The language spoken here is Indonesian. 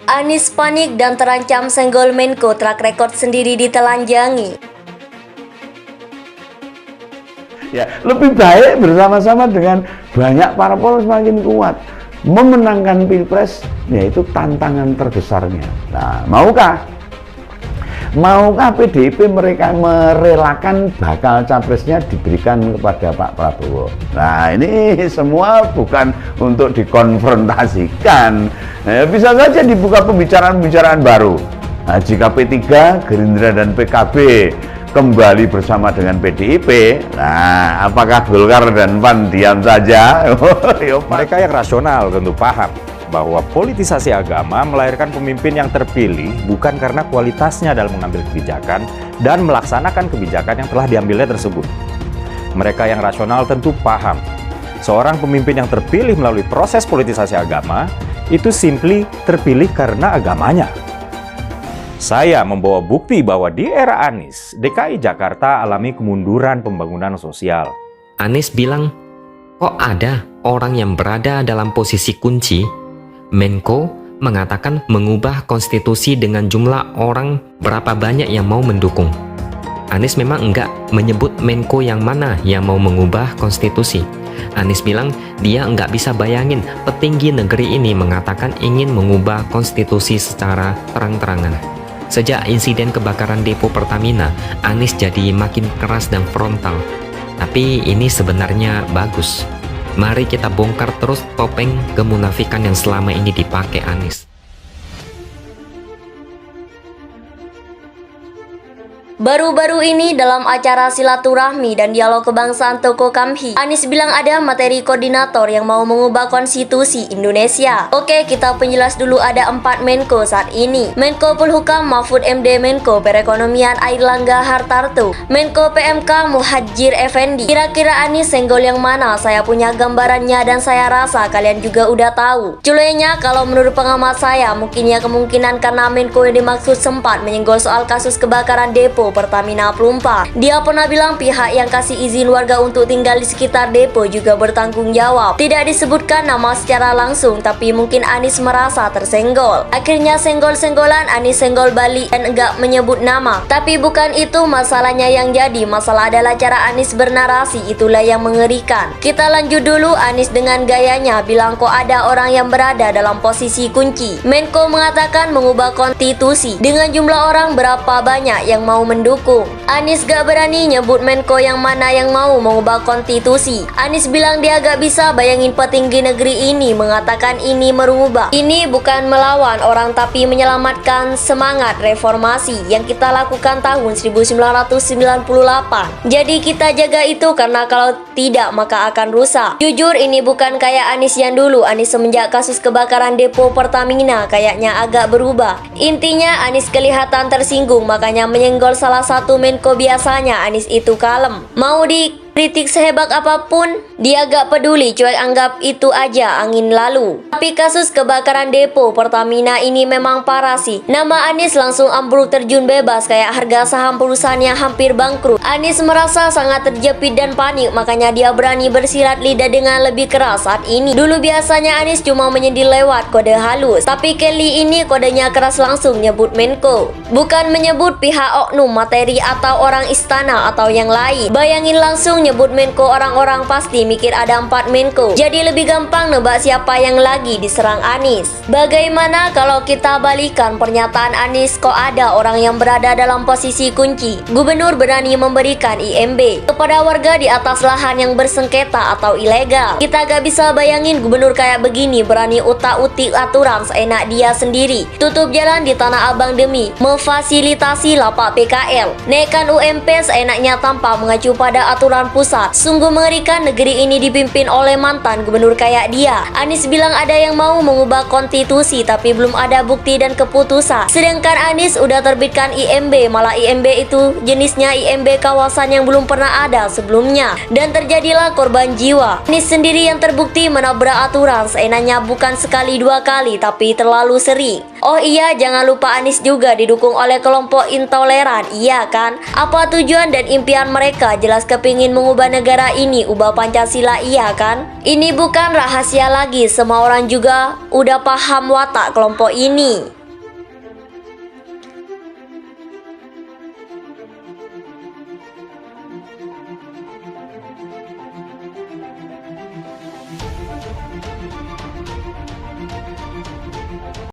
Anies panik dan terancam senggol Menko, track record sendiri ditelanjangi. Ya, lebih baik bersama-sama dengan banyak parpol semakin kuat. Memenangkan Pilpres yaitu tantangan terbesarnya. Nah, maukah PDIP mereka merelakan bakal capresnya diberikan kepada Pak Prabowo? Nah, ini semua bukan untuk dikonfrontasikan. Nah, bisa saja dibuka pembicaraan-pembicaraan baru. Nah, jika P3, Gerindra dan PKB kembali bersama dengan PDIP, nah apakah Golkar dan PAN diam saja? Mereka yang rasional tentu paham bahwa politisasi agama melahirkan pemimpin yang terpilih bukan karena kualitasnya dalam mengambil kebijakan dan melaksanakan kebijakan yang telah diambilnya tersebut. Mereka yang rasional tentu paham seorang pemimpin yang terpilih melalui proses politisasi agama itu simply terpilih karena agamanya. Saya membawa bukti bahwa di era Anies, DKI Jakarta alami kemunduran pembangunan sosial. Anies bilang, kok ada orang yang berada dalam posisi kunci? Menko mengatakan mengubah konstitusi dengan jumlah orang berapa banyak yang mau mendukung. Anies memang enggak menyebut Menko yang mana yang mau mengubah konstitusi. Anies bilang dia enggak bisa bayangin petinggi negeri ini mengatakan ingin mengubah konstitusi secara terang-terangan. Sejak insiden kebakaran depo Pertamina, Anies jadi makin keras dan frontal. Tapi ini sebenarnya bagus. Mari kita bongkar terus topeng kemunafikan yang selama ini dipakai Anies. Baru-baru ini dalam acara silaturahmi dan dialog kebangsaan Toko Kamhi, Anies bilang ada materi koordinator yang mau mengubah konstitusi Indonesia. Oke, kita penjelas dulu, ada 4 Menko saat ini. Menko Polhukam Mahfud MD, Menko Perekonomian Airlangga Hartarto, Menko PMK Muhadjir Effendi. Kira-kira Anies senggol yang mana? Saya punya gambarannya dan saya rasa kalian juga udah tahu. Culenya kalau menurut pengamat saya, mungkin ya kemungkinan karena Menko yang dimaksud sempat menyenggol soal kasus kebakaran depo Pertamina Pelumpang. Dia pernah bilang pihak yang kasih izin warga untuk tinggal di sekitar depo juga bertanggung jawab. Tidak disebutkan nama secara langsung, tapi mungkin Anies merasa tersenggol. Akhirnya senggol-senggolan, Anies senggol balik dan enggak menyebut nama. Tapi bukan itu masalahnya yang jadi. Masalah adalah cara Anies bernarasi, itulah yang mengerikan. Kita lanjut dulu. Anies dengan gayanya bilang kok ada orang yang berada dalam posisi kunci. Menko mengatakan mengubah konstitusi dengan jumlah orang berapa banyak yang mau mendukung. Anies gak berani nyebut Menko yang mana yang mau mengubah konstitusi. Anies bilang dia gak bisa bayangin petinggi negeri ini mengatakan ini merubah. Ini bukan melawan orang tapi menyelamatkan semangat reformasi yang kita lakukan tahun 1998. Jadi kita jaga itu karena kalau tidak maka akan rusak. Jujur ini bukan kayak Anies yang dulu. Anies semenjak kasus kebakaran depo Pertamina kayaknya agak berubah. Intinya Anies kelihatan tersinggung makanya menyenggol salah satu Menko. Biasanya Anies itu kalem. Mau dikritik sehebat apapun, dia gak peduli, cuek anggap itu aja angin lalu. Tapi kasus kebakaran depo Pertamina ini memang parah sih. Nama Anies langsung ambruk terjun bebas kayak harga saham perusahaan yang hampir bangkrut. Anies merasa sangat terjepit dan panik, makanya dia berani bersilat lidah dengan lebih keras saat ini. Dulu biasanya Anies cuma menyindir lewat kode halus, tapi kali ini kodenya keras langsung nyebut Menko. Bukan menyebut pihak oknum, materi atau orang istana atau yang lain. Bayangin langsung nyebut Menko, orang-orang pasti mikir ada 4 Menko. Jadi lebih gampang nebak siapa yang lagi diserang Anies. Bagaimana kalau kita balikan pernyataan Anies kok ada orang yang berada dalam posisi kunci? Gubernur berani memberikan IMB kepada warga di atas lahan yang bersengketa atau ilegal. Kita gak bisa bayangin gubernur kayak begini berani utak-utik aturan seenak dia sendiri. Tutup jalan di Tanah Abang demi memfasilitasi lapak PKL. Naikkan UMP seenaknya tanpa mengacu pada aturan pusat. Sungguh mengerikan negeri ini dipimpin oleh mantan gubernur kayak dia. Anies bilang ada yang mau mengubah konstitusi tapi belum ada bukti dan keputusan. Sedangkan Anies udah terbitkan IMB, malah IMB itu jenisnya IMB kawasan yang belum pernah ada sebelumnya. Dan terjadilah korban jiwa. Anies sendiri yang terbukti menabrak aturan seenaknya bukan sekali 2 kali tapi terlalu sering. Oh iya, jangan lupa Anies juga didukung oleh kelompok intoleran, iya kan? Apa tujuan dan impian mereka? Jelas kepingin mengubah negara ini, ubah Pancasila, iya kan? Ini bukan rahasia lagi, semua orang juga udah paham watak kelompok ini.